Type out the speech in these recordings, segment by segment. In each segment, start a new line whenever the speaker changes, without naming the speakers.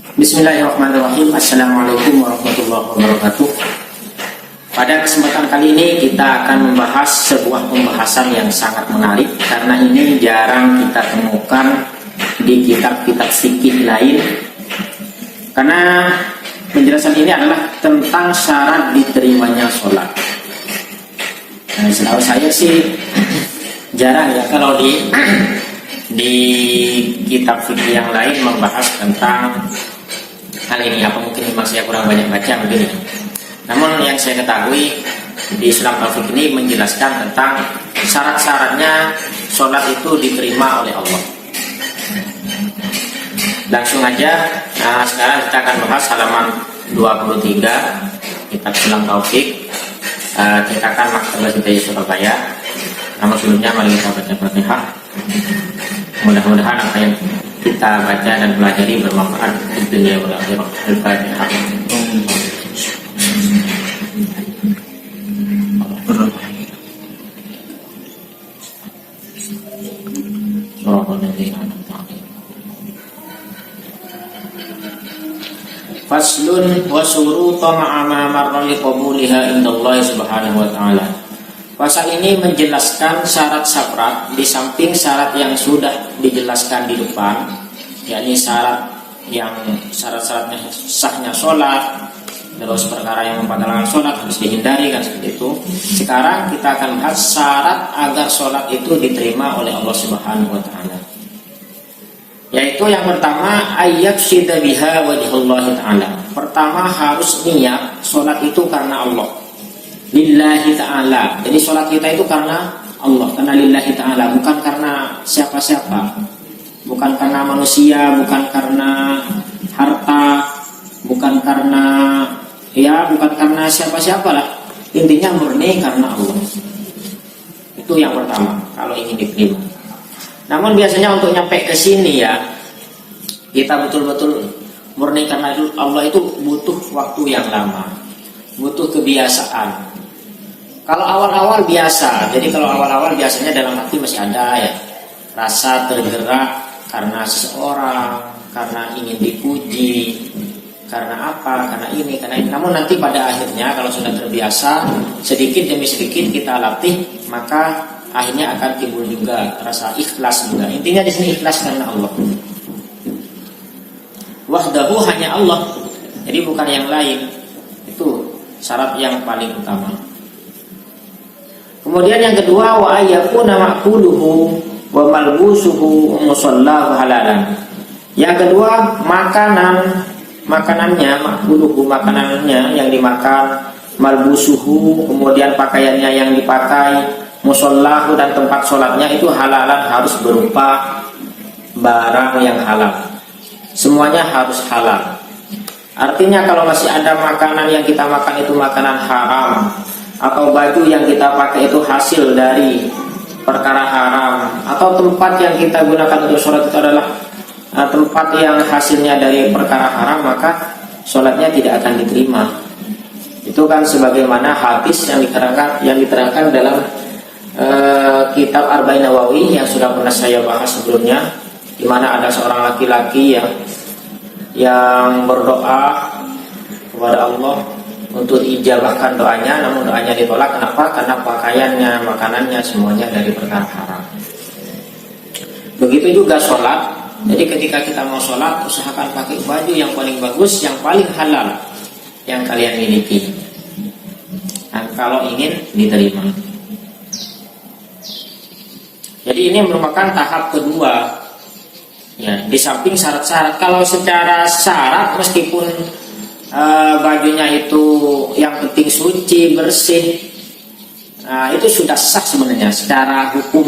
Bismillahirrahmanirrahim. Assalamualaikum warahmatullahi wabarakatuh. Pada kesempatan kali ini kita akan membahas sebuah pembahasan yang sangat menarik, karena ini jarang kita temukan di kitab-kitab fikih lain. Karena penjelasan ini adalah tentang syarat diterimanya sholat. Nah, setahu saya sih jarang ya kalau di kitab fikih yang lain membahas tentang hal ini. Apa mungkin memang saya kurang banyak baca begini. Namun yang saya ketahui di Islam Taufik ini menjelaskan tentang syarat-syaratnya sholat itu diterima oleh Allah. Langsung aja. Nah, sekarang kita akan bahas halaman 23 kitab Islam Taufik. Kita akan maktabah dari Surabaya. Namun sebelumnya mari kita baca Fatihah. Mudah-mudahan apa yang kita baca dan pelajari bermanfaat di dunia dan akhirat. Al-Fatihah. Faslun wa syurutu ma'a ma marra li qabuliha indallahi subhanahu wa ta'ala. Pasal ini menjelaskan syarat-syarat di samping syarat yang sudah dijelaskan di depan, yakni syarat-syaratnya sahnya sholat, terus perkara yang membatalkan sholat harus dihindari, kan seperti itu. Sekarang kita akan bahas syarat agar sholat itu diterima oleh Allah Subhanahu wa ta'ala. Yaitu yang pertama, ayyaqsida biha wajhullahi ta'ala. Pertama harus niat sholat itu karena Allah, lillahi ta'ala. Jadi sholat kita itu karena Allah, karena lillahi ta'ala, bukan karena siapa-siapa, bukan karena manusia, bukan karena harta, bukan karena siapa-siapa lah. Intinya murni karena Allah. Itu yang pertama kalau ingin diterima. Namun biasanya untuk nyampe ke sini ya, kita betul-betul murni karena Allah itu butuh waktu yang lama, butuh kebiasaan. Kalau awal-awal biasa, jadi kalau awal-awal biasanya dalam hati masih ada ya rasa tergerak karena seseorang, karena ingin dipuji, karena apa, karena ini, karena ini. Namun nanti pada akhirnya kalau sudah terbiasa, sedikit demi sedikit kita latih, maka akhirnya akan timbul juga rasa ikhlas juga. Intinya di sini ikhlas karena Allah. Wahdahu, hanya Allah. Jadi bukan yang lain. Itu syarat yang paling utama. Kemudian yang kedua, wa ayyakuna ma'kuluhu wa malbusuhu musallahu halalan. Yang kedua, makanannya, ma'kuluhu, makanannya yang dimakan, malbusuhu, kemudian pakaiannya yang dipakai, musallahu, dan tempat sholatnya itu halalan, harus berupa barang yang halal. Semuanya harus halal. Artinya kalau masih ada makanan yang kita makan itu makanan haram, atau baju yang kita pakai itu hasil dari perkara haram, atau tempat yang kita gunakan untuk sholat itu adalah tempat yang hasilnya dari perkara haram, maka sholatnya tidak akan diterima. Itu kan sebagaimana hadis yang diterangkan dalam kitab Arba'in Nawawi yang sudah pernah saya bahas sebelumnya, di mana ada seorang laki-laki yang berdoa kepada Allah untuk diijabahkan doanya, namun doanya ditolak. Kenapa? Karena pakaiannya, makanannya semuanya dari perkara haram. Begitu juga sholat. Jadi ketika kita mau sholat, usahakan pakai baju yang paling bagus, yang paling halal yang kalian miliki, nah, kalau ingin diterima. Jadi ini merupakan tahap kedua ya, di samping syarat-syarat. Kalau secara syarat, meskipun bajunya itu yang penting suci, bersih, itu sudah sah sebenarnya secara hukum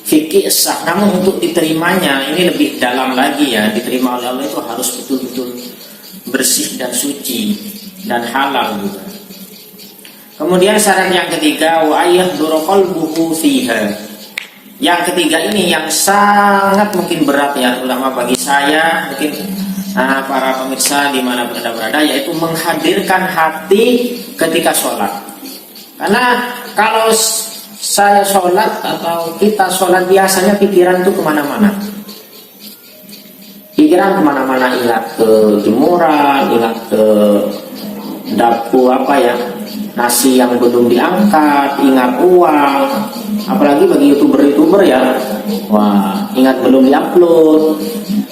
fikih sah. Namun untuk diterimanya ini lebih dalam lagi ya. Diterima oleh Allah itu harus betul-betul bersih dan suci dan halal juga. Kemudian syarat yang ketiga, wa yahduru qalbuhu fiha. Yang ketiga ini yang sangat mungkin berat ya, terutama bagi saya, mungkin para pemirsa dimanapun Anda berada, yaitu menghadirkan hati ketika sholat. Karena kalau saya sholat atau kita sholat biasanya pikiran itu kemana-mana. pikiran kemana-mana, ingat ke jemuran, ingat ke dapur nasi yang belum diangkat, ingat uang. Apalagi bagi youtuber ya, wah, ingat belum diupload,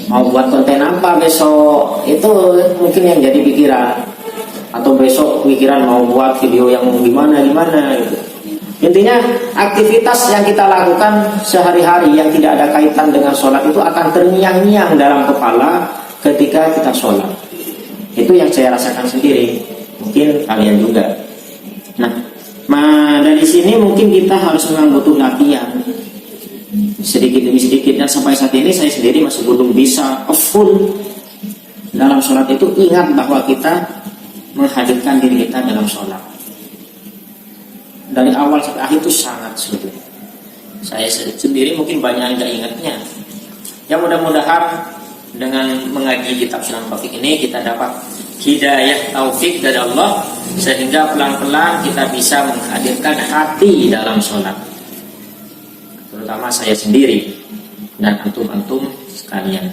mau buat konten apa besok, itu mungkin yang jadi pikiran. Atau besok pikiran mau buat video yang gimana gitu. Intinya aktivitas yang kita lakukan sehari-hari yang tidak ada kaitan dengan sholat itu akan terngiang-ngiang dalam kepala ketika kita sholat. Itu yang saya rasakan sendiri, mungkin kalian juga. Nah, dari sini mungkin kita harus memang butuh latihan sedikit demi sedikit, dan sampai saat ini saya sendiri masih belum bisa full dalam sholat itu ingat bahwa kita menghadirkan diri kita dalam sholat. Dari awal sampai akhir itu sangat sulit. Saya sendiri mungkin banyak yang tidak ingatnya. Ya mudah-mudahan dengan mengaji kitab Sunan Taufik ini kita dapat hidayah taufik dari Allah, sehingga pelan-pelan kita bisa menghadirkan hati dalam sholat. Terutama saya sendiri dan antum-antum sekalian.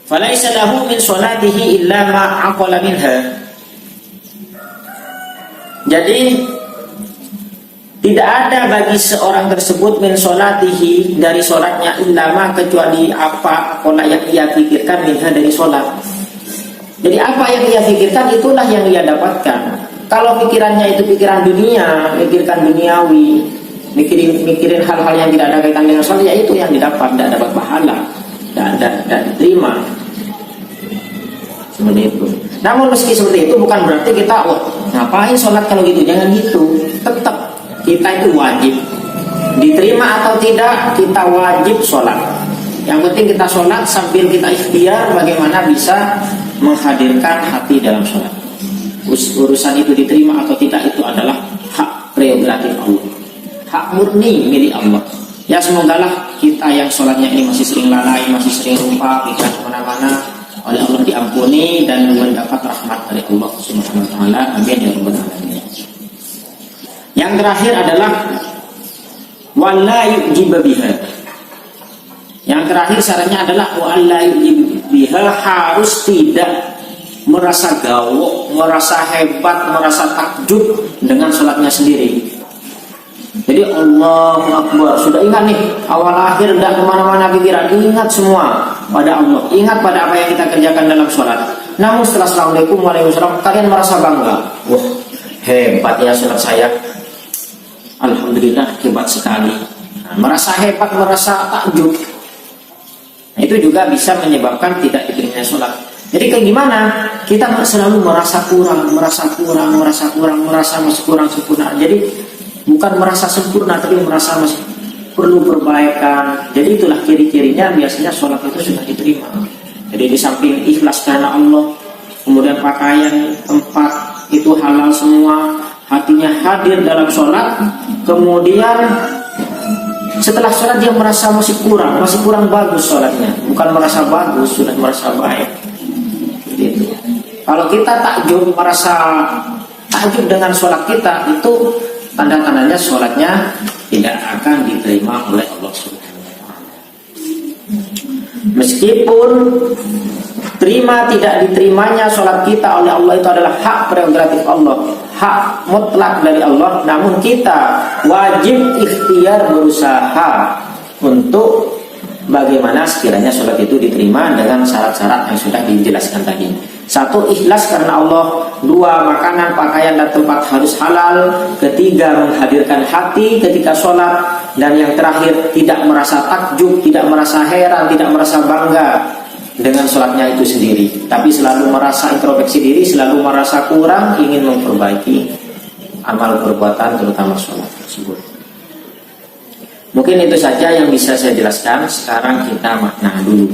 Falaisa lahu min sholatihi illa ma aqala minha. Jadi tidak ada bagi seorang tersebut min sholatihi, dari sholatnya, illama, kecuali apa pola yang ia pikirkan minha, dari sholat. Jadi apa yang ia pikirkan itulah yang ia dapatkan. Kalau pikirannya itu pikiran dunia, mikirkan duniawi, mikirin hal-hal yang tidak ada kaitan dengan sholat, ya itu yang didapat, tidak dapat pahala, tidak diterima. Seperti itu. Namun meski seperti itu bukan berarti kita ngapain sholat kalau gitu, jangan gitu. Tetap kita itu wajib, diterima atau tidak kita wajib sholat. Yang penting kita sholat sambil kita ikhtiar bagaimana bisa menghadirkan hati dalam sholat. Urusan itu diterima atau tidak itu adalah hak prerogatif Allah, hak murni milik Allah. Ya semogalah kita yang sholatnya ini masih sering lalai, masih sering lupa, pikir kemana-mana, oleh Allah diampuni dan mendapat rahmat dari Allah Subhanahu wa taala. Amin ya rabbal alamin. Yang terakhir adalah wala yujiba biha. Yang terakhir syaratnya adalah wala yujiba biha, harus tidak merasa gawok, merasa hebat, merasa takjub dengan sholatnya sendiri. Jadi Allahu Akbar, sudah ingat nih awal akhir, tidak kemana-mana pikiran, ingat semua pada Allah, ingat pada apa yang kita kerjakan dalam sholat. Namun setelah Assalamualaikum warahmatullahi wabarakatuh kalian merasa bangga, wah hebat ya sholat saya, alhamdulillah hebat sekali. Merasa hebat, merasa takjub, itu juga bisa menyebabkan tidak diterimanya sholat. Jadi kayak gimana? Kita selalu merasa kurang, merasa masih kurang sempurna. Jadi bukan merasa sempurna, tapi merasa masih perlu perbaikan. Jadi itulah ciri-cirinya biasanya sholat itu sudah diterima. Jadi di samping ikhlas karena Allah, kemudian pakaian, tempat itu halal semua, hatinya hadir dalam sholat, kemudian setelah sholat dia merasa masih kurang bagus sholatnya, bukan merasa bagus, sudah merasa baik. Gitu. Kalau kita merasa takjub dengan sholat kita, itu tanda-tandanya sholatnya tidak akan diterima oleh Allah Subhanahu wa taala. Meskipun terima tidak diterimanya sholat kita oleh Allah itu adalah hak prerogatif Allah, hak mutlak dari Allah, namun kita wajib ikhtiar, berusaha untuk bagaimana sekiranya sholat itu diterima dengan syarat-syarat yang sudah dijelaskan tadi. 1, ikhlas karena Allah. 2, makanan, pakaian, dan tempat harus halal. 3, menghadirkan hati ketika sholat. Dan yang terakhir, tidak merasa takjub, tidak merasa heran, tidak merasa bangga dengan sholatnya itu sendiri, tapi selalu merasa introspeksi diri, selalu merasa kurang, ingin memperbaiki amal perbuatan, terutama sholat tersebut. Mungkin itu saja yang bisa saya jelaskan. Sekarang kita makna dulu.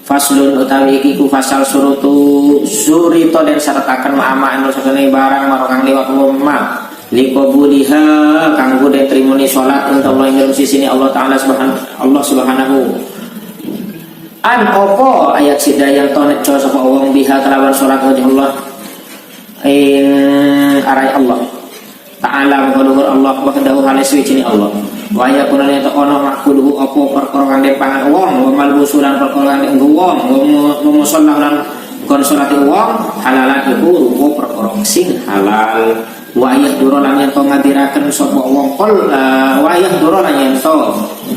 Faslun utawi iku fasal surutu surito dan syarataken ma'ama anu sakene barang marang liwat umma liqabuliha kanggo detrimoni salat untuk Allah ing sisi Allah taala subhanahu an opo ayat sidayang tonet co sapa wong biha kelawan salat wajh Allah ing arai Allah taala mengulur Allah wahdahu halis wijini Allah wa yakuna lan ono makuluhu apa perkara kang dipangan wong wa malbusulan perkara kang dienggo wong wa musallahu kon salat wong halalan iku rupa perkara sing halal wa yahduru lan yen to ngadiraken sapa wong kol wa yahduru lan yen to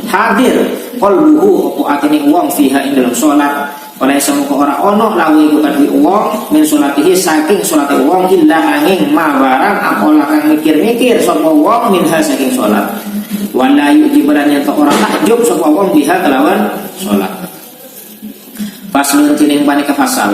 hadir qalbuhu apa atine wong fiha ing dalam salat oleh semoga ora ono lawi bukan di wong min salatihi saking salate wong illa angin ma barang apola kang mikir-mikir sapa wong minha saking salat wala yujibaran yen to ora takjub sapa wong biha kelawan salat paslun tining panika fasal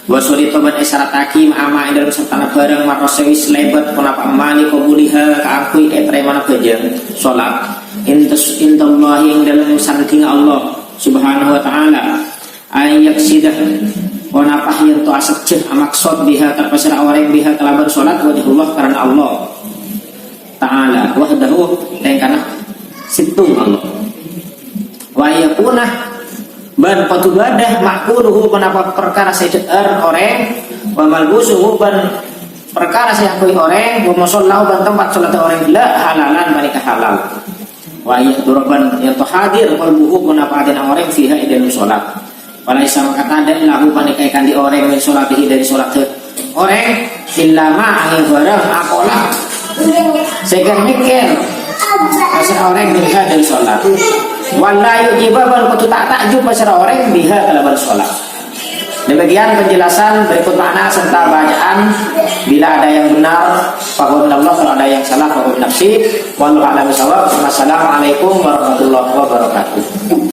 wasuri tobat isyarat hakim ama dalam sertana barang marosewis lebat kenapa mali kobuliha keakui etremana bejeng sholat intallahi yang dalam sanding Allah subhanahu wa ta'ala ayak sidah kenapa yang to asakjeh amaksod biha terpesera orang biha kelaban sholat wajahullah karena Allah ta'ala wahdahu tengkana situng Allah wa yakunah ban patubadah makuluhu kenapa perkara sejer orang wa malbusuhu ban perkara sayakui orang wa musallahu ban tempat salat orang la halalan mereka halal wa yahduraban yaitu hadir qalbuhu kenapa ada orang fiha dalam salat walaisa maka ada lahu panikaikan di orang min salatihi dari salat orang illa ma angin barang akola segar mikir pasal orang biha dari salat wala yujibaban kutu tak takjub pasal orang biha kalaban salat. Demikian penjelasan berikut makna serta bacaan. Bila ada yang benar fahuwa min Allah, kalau ada yang salah fahuwa min nafsi. Wallahu a'lam bishawab. Wassalamualaikum warahmatullahi wabarakatuh.